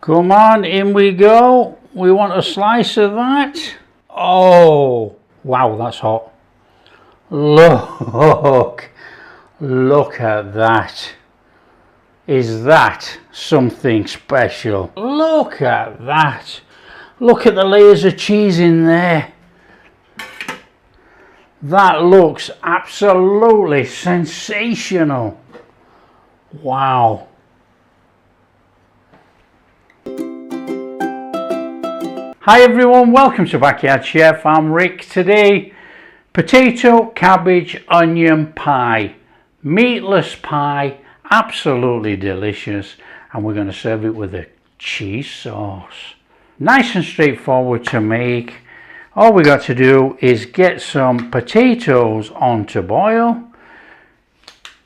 Come on, in we go. We want a slice of that. Oh, wow, that's hot. Look at that. Is that something special? Look at that. Look at the layers of cheese in there. That looks absolutely sensational. Wow. Hi everyone, welcome to Backyard Chef. I'm Rick. Today, potato, cabbage, onion pie. Meatless pie, absolutely delicious. And we're going to serve it with a cheese sauce. Nice and straightforward to make. All we got to do is get some potatoes on to boil.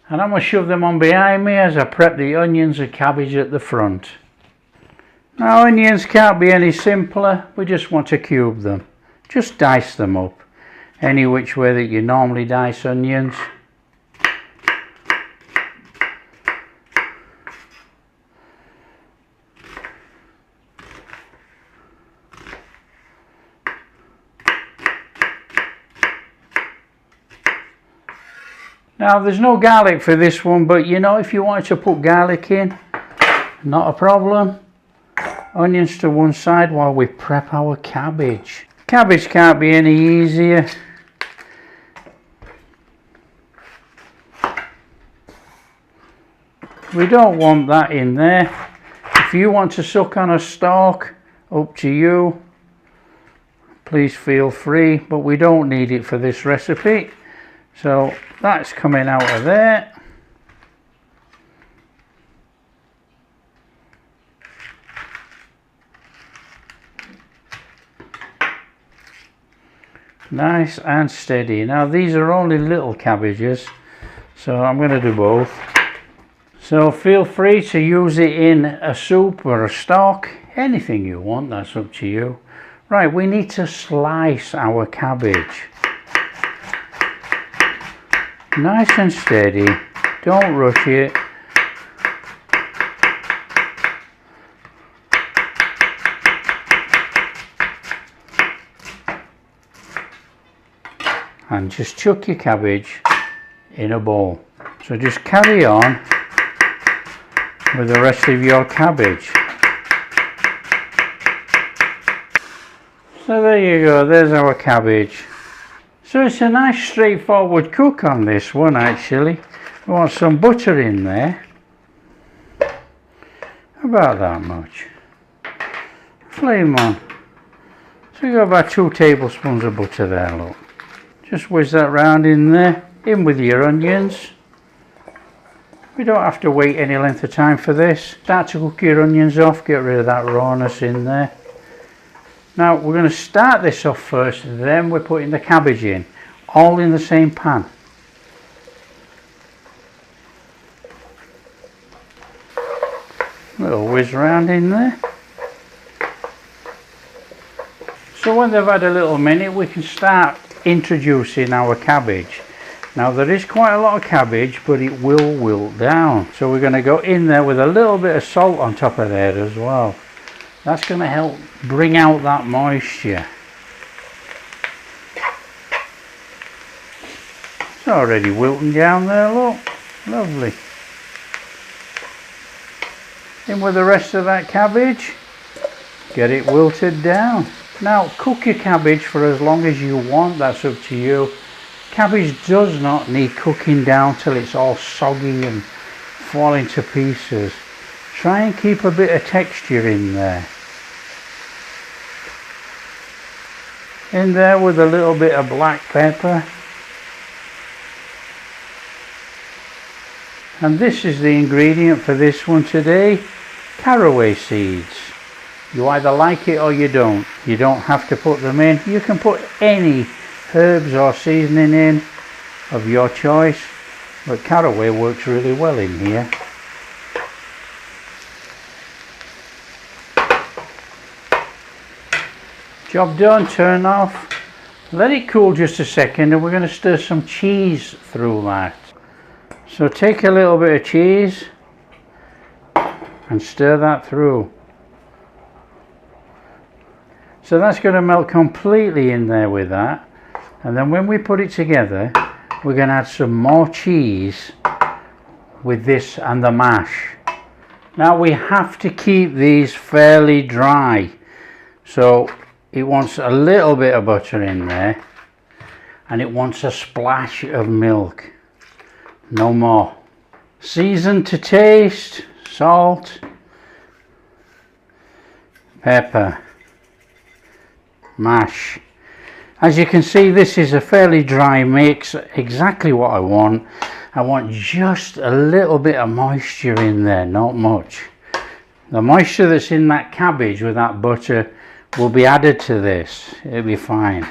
And I'm going to shove them on behind me as I prep the onions and cabbage at the front. Now onions can't be any simpler, we just want to cube them. Just dice them up, any which way that you normally dice onions. Now there's no garlic for this one, but you know, if you wanted to put garlic in, not a problem. Onions to one side while we prep our cabbage. Cabbage can't be any easier. We don't want that in there. If you want to suck on a stalk, up to you. Please feel free, but we don't need it for this recipe. So that's coming out of there. Nice and steady. Now these are only little cabbages, so I'm going to do both. So feel free to use it in a soup or a stock, anything you want, that's up to you. Right, we need to slice our cabbage. Nice and steady, don't rush it. And just chuck your cabbage in a bowl. So just carry on with the rest of your cabbage. So there you go, there's our cabbage. So it's a nice straightforward cook on this one actually. We want some butter in there. About that much. Flame on. So you got about 2 tablespoons of butter there, look. Just whiz that round in there, in with your onions. We don't have to wait any length of time for this. Start to cook your onions off, get rid of that rawness in there. Now we're going to start this off first, then we're putting the cabbage in, all in the same pan. Little whiz round in there. So when they've had a little minute, we can start introducing our cabbage. Now there is quite a lot of cabbage, but it will wilt down, so we're going to go in there with a little bit of salt on top of there as well. That's going to help bring out that moisture. It's already wilting down there, look, lovely. In with the rest of that cabbage, get it wilted down. Now cook your cabbage for as long as you want, that's up to you. Cabbage does not need cooking down till it's all soggy and falling to pieces. Try and keep a bit of texture in there. In there with a little bit of black pepper. And this is the ingredient for this one today, caraway seeds. You either like it or you don't. You don't have to put them in. You can put any herbs or seasoning in of your choice, but caraway works really well in here. Job done, turn off. Let it cool just a second and we're going to stir some cheese through that. So take a little bit of cheese and stir that through. So that's going to melt completely in there with that. And then when we put it together, we're going to add some more cheese with this and the mash. Now we have to keep these fairly dry. So it wants a little bit of butter in there. And it wants a splash of milk. No more. Season to taste, salt, pepper, mash. As you can see, this is a fairly dry mix, exactly what I want. I want just a little bit of moisture in there, not much. The moisture that's in that cabbage with that butter will be added to this. It'll be fine.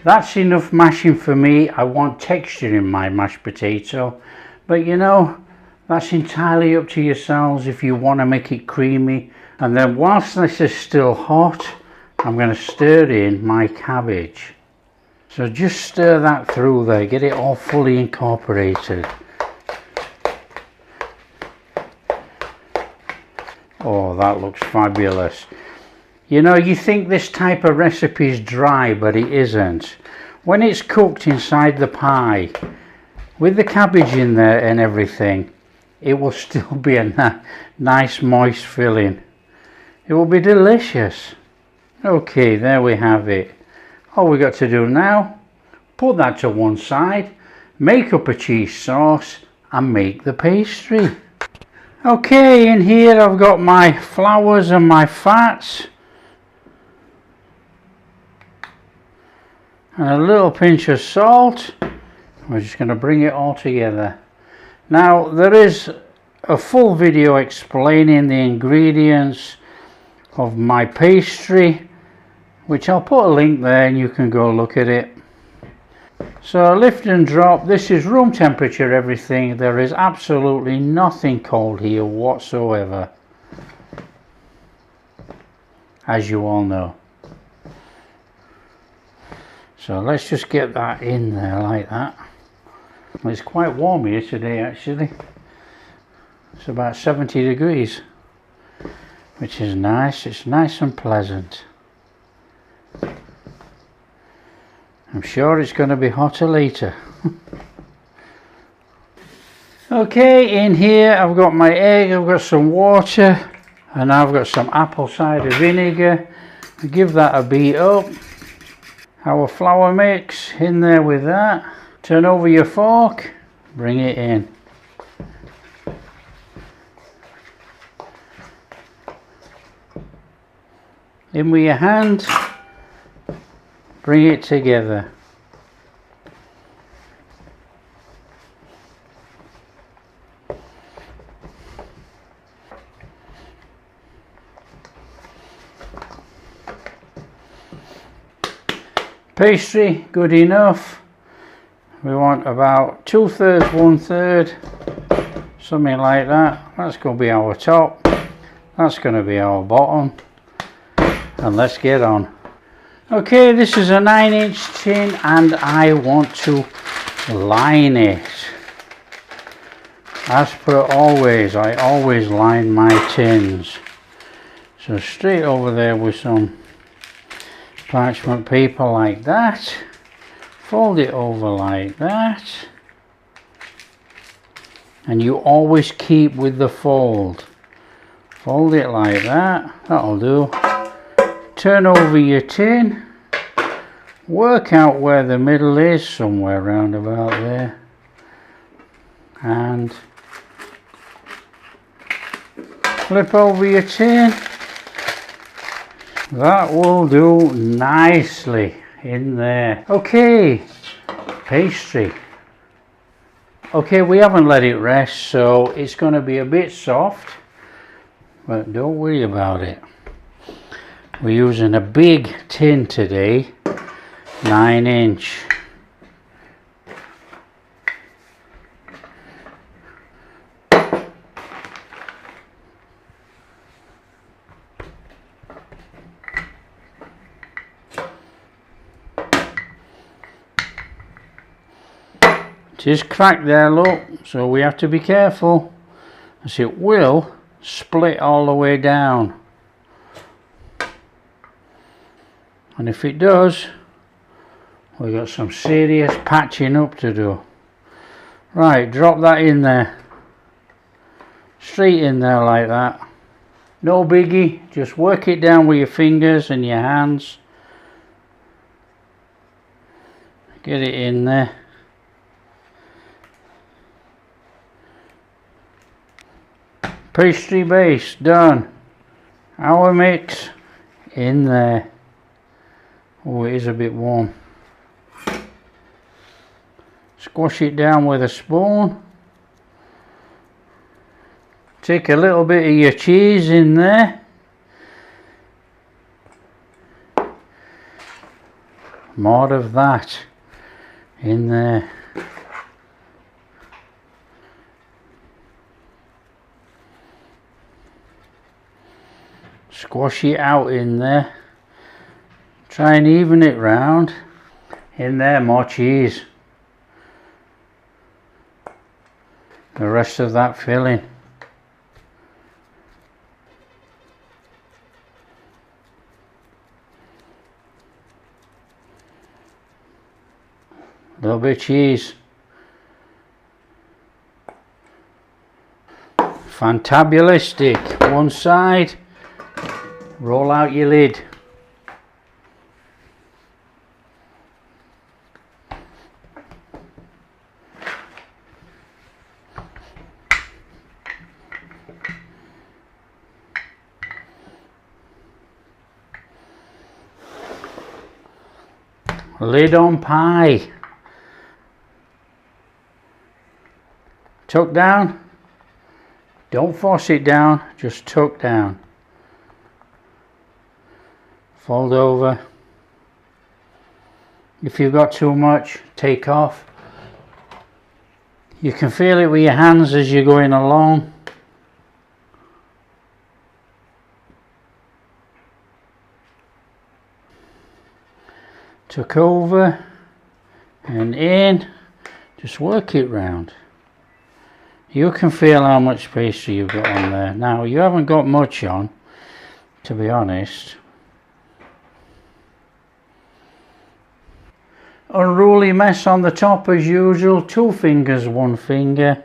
That's enough mashing for me. I want texture in my mashed potato, but you know, that's entirely up to yourselves if you want to make it creamy. And then whilst this is still hot, I'm going to stir in my cabbage. So just stir that through there, get it all fully incorporated. Oh, that looks fabulous. You know, you think this type of recipe is dry, but it isn't. When it's cooked inside the pie, with the cabbage in there and everything, it will still be a nice moist filling. It will be delicious. Okay, there we have it. All we got to do now, put that to one side, make up a cheese sauce and make the pastry. Okay, in here I've got my flours and my fats. And a little pinch of salt. We're just going to bring it all together. Now there is a full video explaining the ingredients of my pastry, which I'll put a link there and you can go look at it. So lift and drop. This is room temperature everything. There is absolutely nothing cold here whatsoever, as you all know. So let's just get that in there like that. Well, it's quite warm here today actually. It's about 70 degrees, which is nice. It's nice and pleasant. I'm sure it's going to be hotter later. Okay, in here I've got my egg, I've got some water, and I've got some apple cider vinegar. I give that a beat up. Our flour mix in there with that. Turn over your fork, bring it in. In with your hand, bring it together. Pastry, good enough. We want about 2/3, 1/3, something like that. That's going to be our top. That's going to be our bottom. And let's get on. Okay, this is a 9-inch tin and I want to line it. As per always, I always line my tins. So straight over there with some parchment paper like that, fold it over like that, and you always keep with the fold it like that. That'll do. Turn over your tin, work out where the middle is, somewhere around about there, and flip over your tin. That will do nicely in there. Okay, pastry. Okay, we haven't let it rest, so it's going to be a bit soft, but don't worry about it. We're using a big tin today, 9-inch. It is cracked there, look, so we have to be careful, as it will split all the way down. And if it does, we've got some serious patching up to do. Right, drop that in there. Straight in there like that. No biggie, just work it down with your fingers and your hands. Get it in there. Pastry base done. Our mix in there. Oh, it is a bit warm. Squash it down with a spoon. Take a little bit of your cheese in there. More of that in there. Squash it out in there. Try and even it round. In there, more cheese. The rest of that filling. A little bit of cheese. Fantabulistic. One side. Roll out your lid. Lid on pie. Tuck down. Don't force it down, just tuck down. Fold over. If you've got too much, take off. You can feel it with your hands as you're going along. Tuck over and in. Just work it round. You can feel how much pastry you've got on there. Now, you haven't got much on, to be honest. Unruly mess on the top as usual. 2 fingers, 1 finger.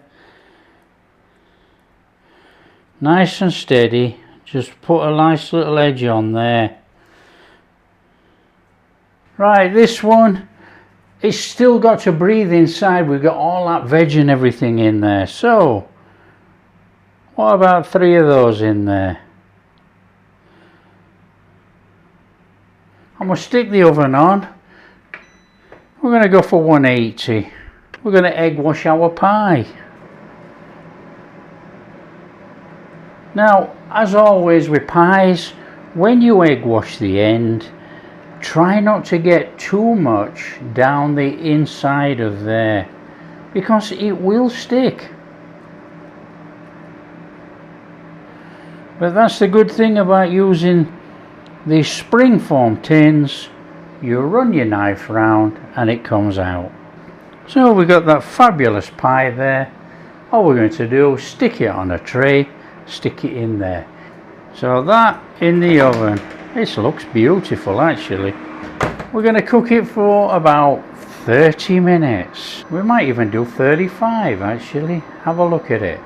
Nice and steady. Just put a nice little edge on there. Right, this one, it's still got to breathe inside. We've got all that veg and everything in there. So, what about 3 of those in there? I'm going to stick the oven on. We're going to go for 180. We're going to egg wash our pie. Now, as always with pies, when you egg wash the end, try not to get too much down the inside of there, because it will stick. But that's the good thing about using these springform tins. You run your knife round and it comes out. So we've got that fabulous pie there. All we're going to do is stick it on a tray, stick it in there. So that in the oven. This looks beautiful actually. We're going to cook it for about 30 minutes. We might even do 35 actually. Have a look at it.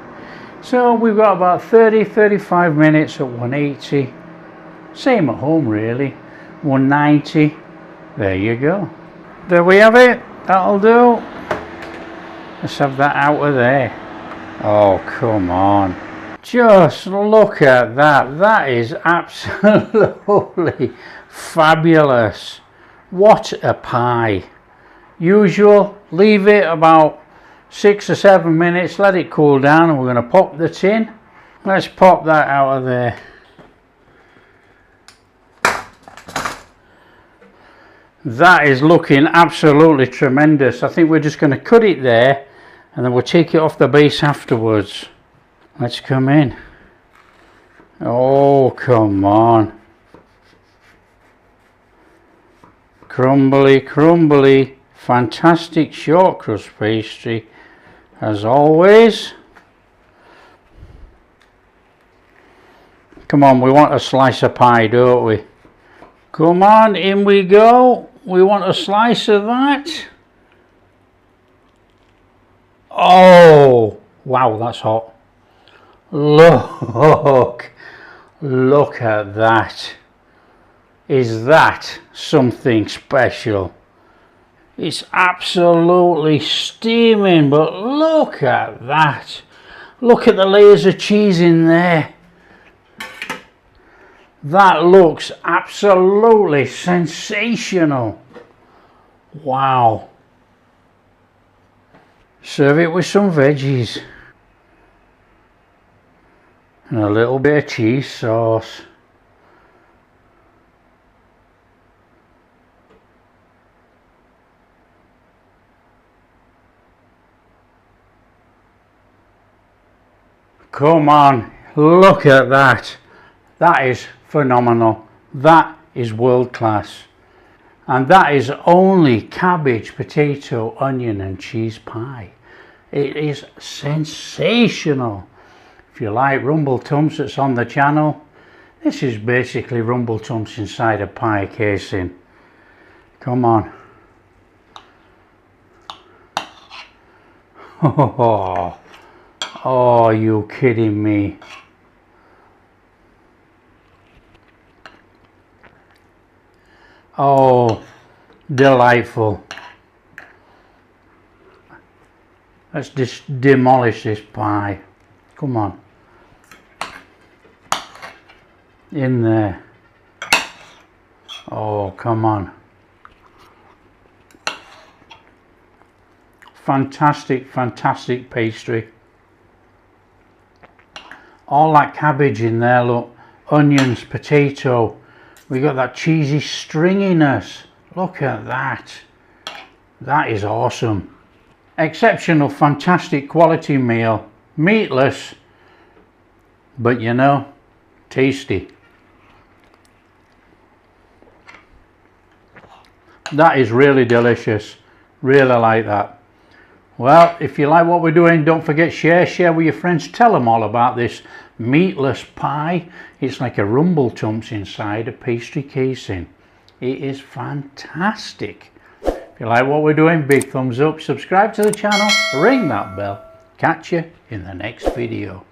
So we've got about 30-35 minutes at 180. Same at home really. 190. There you go. There we have it. That'll do. Let's have that out of there. Oh, come on. Just look at that. That is absolutely fabulous. What a pie. Usual. Leave it about 6 or 7 minutes. Let it cool down and we're going to pop the tin. Let's pop that out of there. That is looking absolutely tremendous. I think we're just going to cut it there and then we'll take it off the base afterwards. Let's come in. Oh, come on. Crumbly, crumbly. Fantastic short crust pastry as always. Come on, we want a slice of pie, don't we? Come on, in we go. We want a slice of that. Oh, wow, that's hot. Look at that. Is that something special? It's absolutely steaming, but look at that. Look at the layers of cheese in there. That looks absolutely sensational. Wow. Serve it with some veggies and a little bit of cheese sauce. Come on, look at that. That is phenomenal. That is world class. And that is only cabbage, potato, onion and cheese pie. It is sensational. If you like Rumbledethumps that's on the channel, this is basically Rumbledethumps inside a pie casing. Come on. Oh, are you kidding me? Oh, delightful. Let's just demolish this pie. Come on. In there. Oh, come on. Fantastic, fantastic pastry. All that cabbage in there, look. Onions, potato. We got that cheesy stringiness. Look at that. That is awesome. Exceptional, fantastic quality meal. Meatless, but you know, tasty. That is really delicious. Really like that. Well, if you like what we're doing, don't forget share with your friends. Tell them all about this meatless pie. It's like a Rumbledethumps inside a pastry casing. It is fantastic. If you like what we're doing, big thumbs up, subscribe to the channel, ring that bell. Catch you in the next video.